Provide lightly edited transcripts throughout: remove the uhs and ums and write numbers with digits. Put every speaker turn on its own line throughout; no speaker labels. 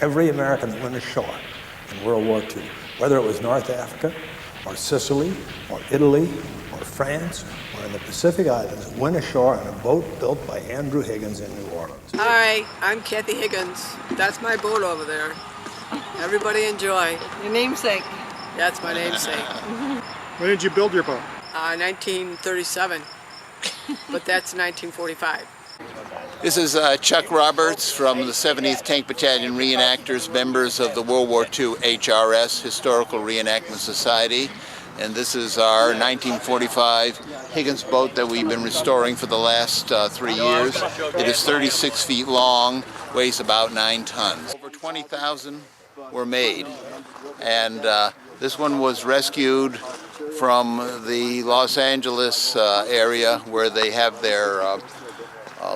Every American that went ashore in World War II, whether it was North Africa, or Sicily, or Italy, or France, or in the Pacific Islands, went ashore on a boat built by Andrew Higgins in New Orleans.
Hi, I'm Kathy Higgins. That's my boat over there. Everybody enjoy.
Your namesake.
That's my namesake.
When did you build your boat?
1937, but that's 1945.
This is Chuck Roberts from the 70th Tank Battalion Reenactors, members of the World War II HRS, Historical Reenactment Society. And this is our 1945 Higgins boat that we've been restoring for the last 3 years. It is 36 feet long, weighs about 9 tons. Over 20,000 were made. And this one was rescued from the Los Angeles area where they have their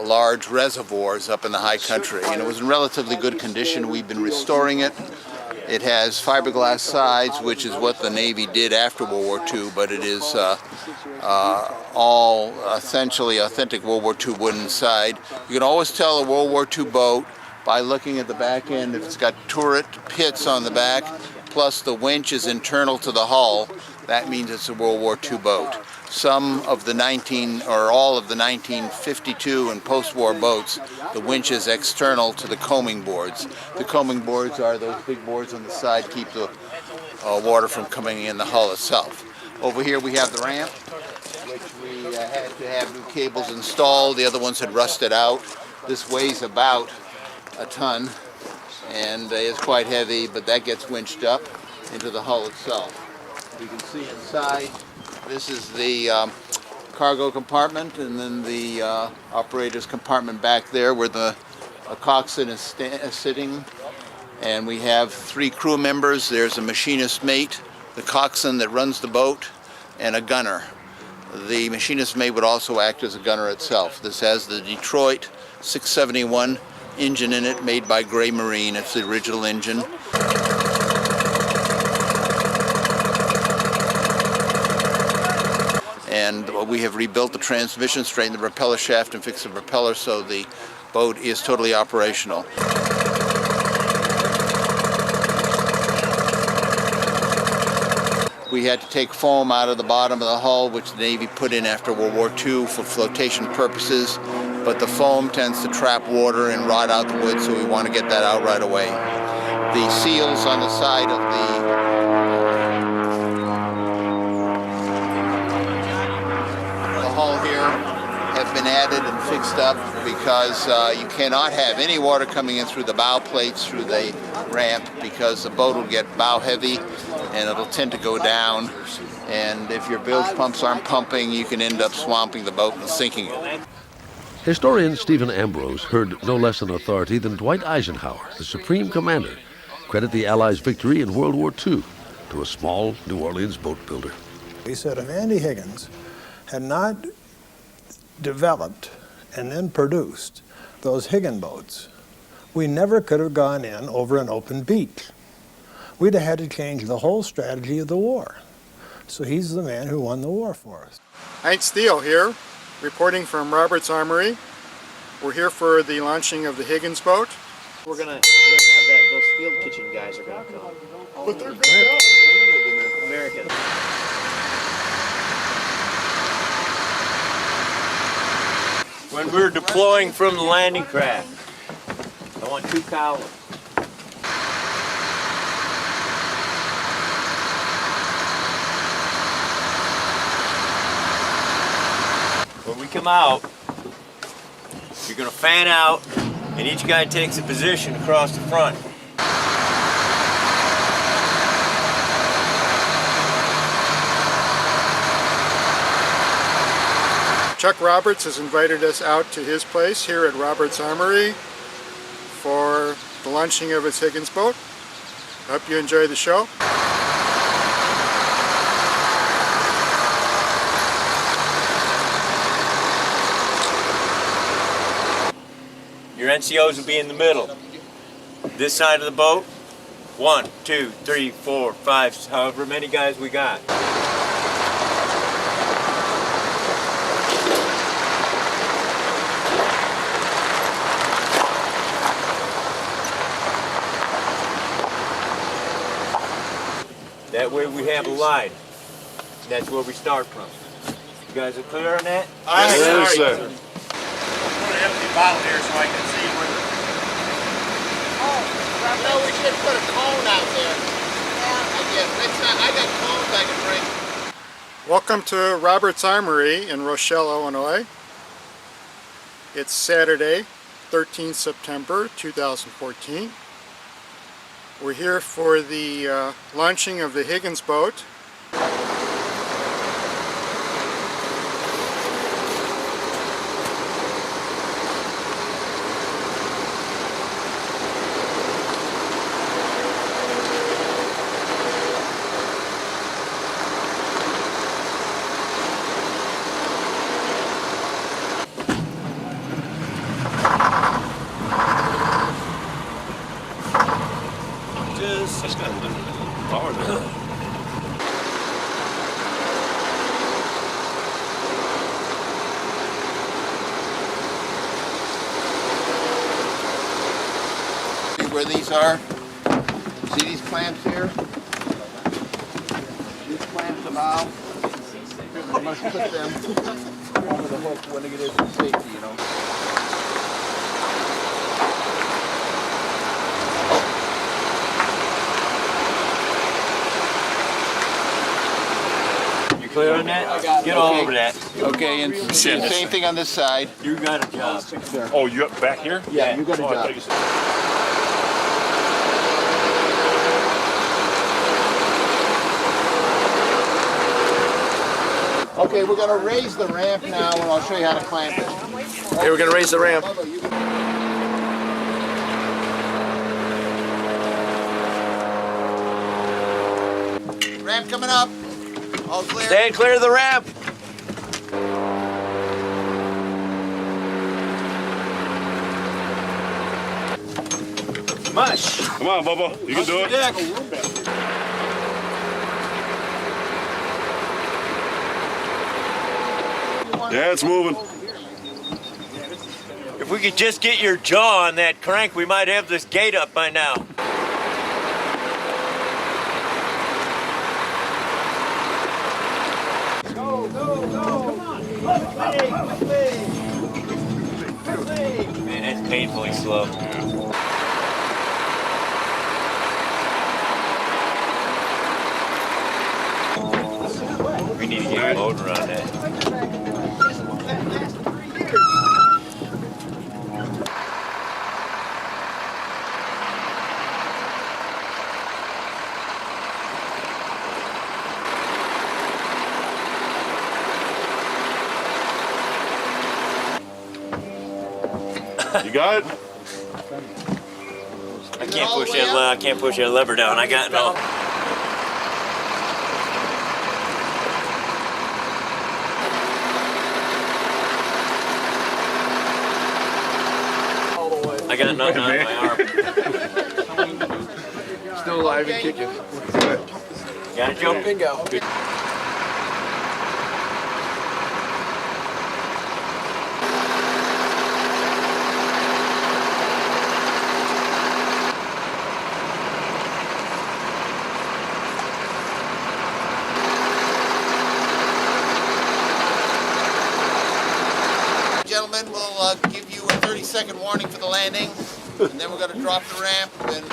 large reservoirs up in the high country, and it was in relatively good condition. We've been restoring it. It has fiberglass sides, which is what the Navy did after World War II, but it is all essentially authentic World War II wooden side. You can always tell a World War II boat by looking at the back end. If it's got turret pits on the back, plus the winch is internal to the hull, that means it's a World War II boat. Some of the all of the 1952 and post-war boats, the winch is external to the coaming boards. The coaming boards are those big boards on the side, keep the water from coming in the hull itself. Over here we have the ramp, which we had to have new cables installed. The other ones had rusted out. This weighs about a ton and is quite heavy, but that gets winched up into the hull itself. You can see inside, this is the cargo compartment, and then the operator's compartment back there where the coxswain is sitting. And we have 3 crew members. There's a machinist mate, the coxswain that runs the boat, and a gunner. The machinist mate would also act as a gunner itself. This has the Detroit 671 engine in it, made by Gray Marine. It's the original engine. And we have rebuilt the transmission, straightened the propeller shaft, and fixed the propeller, so the boat is totally operational. We had to take foam out of the bottom of the hull, which the Navy put in after World War II for flotation purposes, but the foam tends to trap water and rot out the wood, so we want to get that out right away. The seals on the side of the hull here have been added and fixed up because you cannot have any water coming in through the bow plates through the ramp, because the boat will get bow heavy and it'll tend to go down, and if your bilge pumps aren't pumping, you can end up swamping the boat and sinking it.
Historian Stephen Ambrose heard no less an authority than Dwight Eisenhower, the Supreme Commander, credit the Allies' victory in World War II to a small New Orleans boat builder.
He said if Andy Higgins had not developed and then produced those Higgins boats, we never could have gone in over an open beach. We'd have had to change the whole strategy of the war. So he's the man who won the war for us.
Heinz Thiel here, reporting from Roberts Armory. We're here for the launching of the Higgins boat.
We're gonna have that. Those field kitchen guys are gonna come.
But they're good.
American.
When we're deploying from the landing craft, I want 2 columns. When we come out, you're going to fan out, and each guy takes a position across the front.
Chuck Roberts has invited us out to his place here at Roberts Armory for the launching of his Higgins boat. I hope you enjoy the show.
Your NCOs will be in the middle. This side of the boat, 1, 2, 3, 4, 5, however many guys we got. That way we have a line. That's where we start from. You guys are clear on that?
Yes, sir.
Put an empty bottle here so I can see where the...
No, we should put a cone out there. I got cones I can bring.
Welcome to Roberts Armory in Rochelle, Illinois. It's Saturday, 13th September 2014. We're here for the launching of the Higgins Boat.
That's got a little power there.
See where these are? See these clamps here? These clamps about. I must put them over the hook when it is for safety, you know.
Clear on that? Get all over that.
Okay, and same thing on this side.
You got a job.
Oh, you up back here?
Yeah, you got a
Oh, I
job.
thought you said...
Okay, we're going to raise the ramp now, and I'll show you how to clamp it.
Okay, we're gonna raise the ramp.
Ramp coming up. All clear.
Stand clear of the ramp.
Mush.
Come on, Bubba. You can do it. Yeah, it's moving.
If we could just get your jaw on that crank, we might have this gate up by now. Man, that's painfully slow. We need to get a motor on that.
You got it?
I can't push that lever down. I got no. I got nothing on my arm.
Still alive and kicking.
Gotta jump in, go.
Gentlemen, we'll give you a 30-second warning for the landing, and then we're going to drop the ramp. And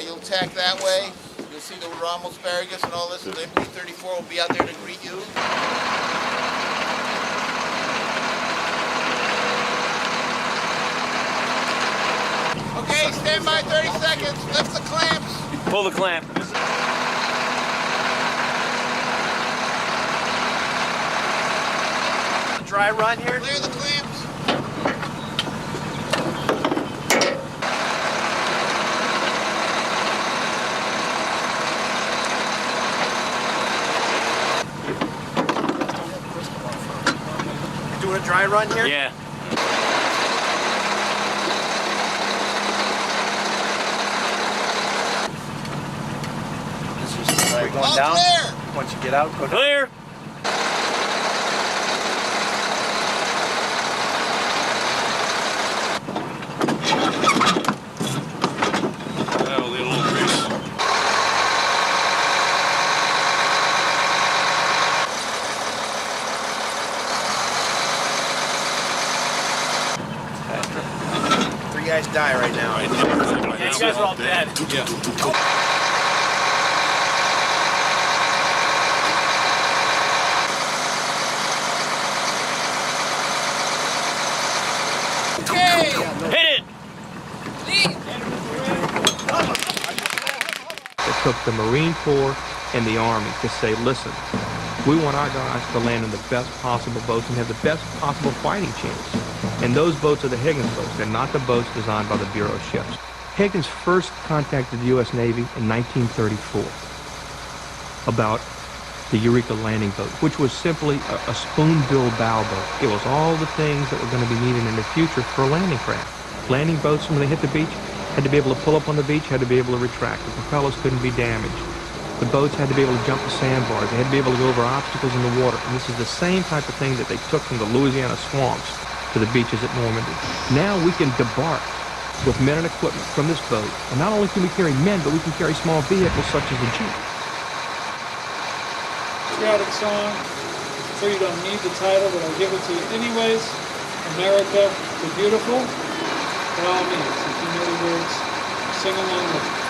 you'll tack that way. You'll see the Rommel asparagus and all this, and the MP-34 will be out there to greet you. Okay, stand by 30 seconds. Lift the clamps.
Pull the clamp.
Dry run here.
Clear the clamps.
Doing a dry run here.
Yeah.
Sorry, going down. Once you get out, go down.
Clear.
Three guys die right now.
Yeah, you guys are all dead. Hit it!
It took the Marine Corps and the Army to say, listen, we want our guys to land in the best possible boats and have the best possible fighting chance. And those boats are the Higgins boats. They're not the boats designed by the Bureau of Ships. Higgins first contacted the U.S. Navy in 1934 about the Eureka landing boat, which was simply a spoon-bill bow boat. It was all the things that were going to be needed in the future for a landing craft. Landing boats, when they hit the beach, had to be able to pull up on the beach, had to be able to retract. The propellers couldn't be damaged. The boats had to be able to jump the sandbars. They had to be able to go over obstacles in the water. And this is the same type of thing that they took from the Louisiana swamps to the beaches at Normandy. Now we can debark with men and equipment from this boat. And not only can we carry men, but we can carry small vehicles such as the Jeep.
Patriotic song. I'm sure you don't need the title, but I'll give it to you anyways. America the Beautiful. By all means, if you know the words, sing along with it.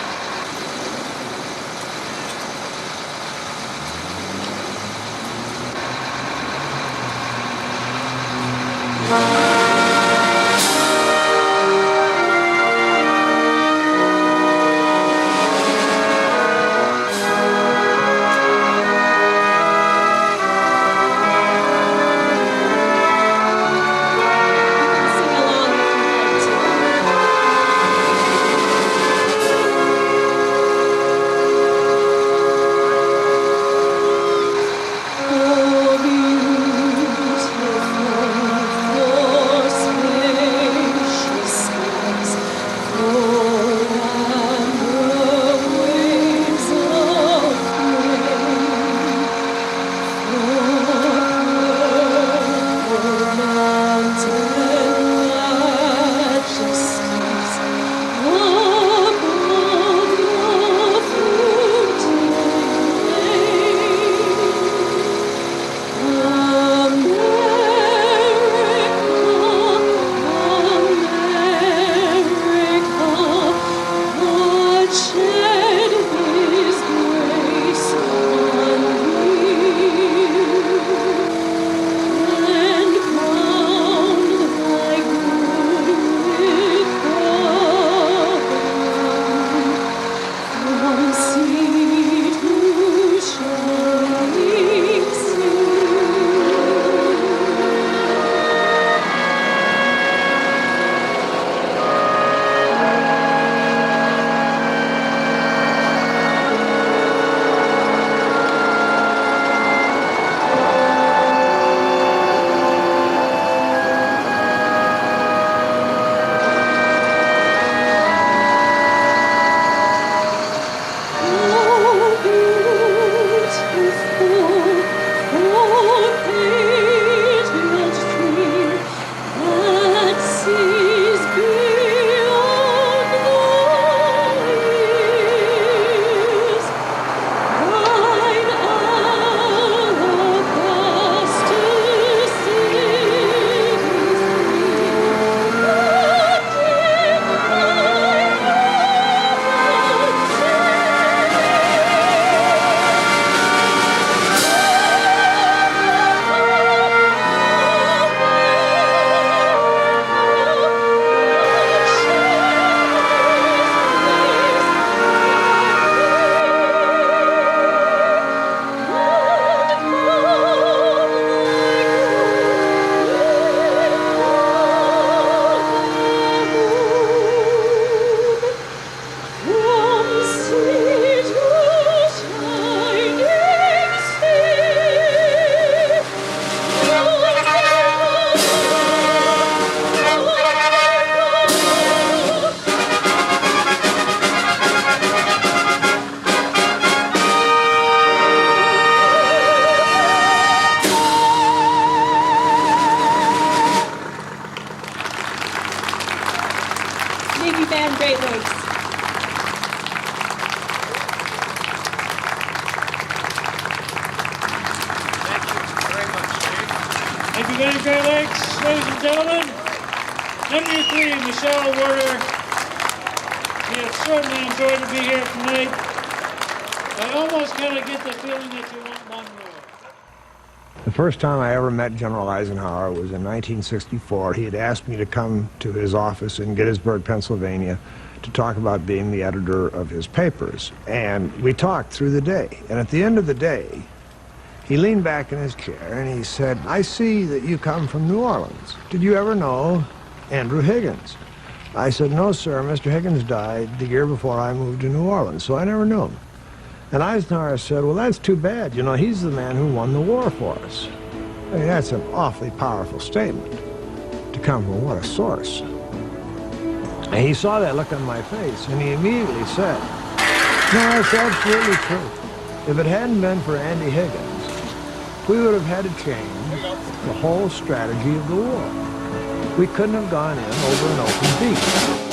the Great Lakes, ladies and gentlemen. WW2 Michelle Werder. We have certainly enjoyed to be here tonight. I almost kind of get the feeling that you want one more.
The first time I ever met General Eisenhower was in 1964. He had asked me to come to his office in Gettysburg, Pennsylvania, to talk about being the editor of his papers. And we talked through the day. And at the end of the day, he leaned back in his chair and he said, "I see that you come from New Orleans. Did you ever know Andrew Higgins?" I said, "No, sir. Mr. Higgins died the year before I moved to New Orleans, so I never knew him." And Eisenhower said, "Well, that's too bad. You know, he's the man who won the war for us." I mean, that's an awfully powerful statement to come from what a source. And he saw that look on my face, and he immediately said, "No, it's absolutely true. If it hadn't been for Andy Higgins, we would have had to change the whole strategy of the war. We couldn't have gone in over an open beach."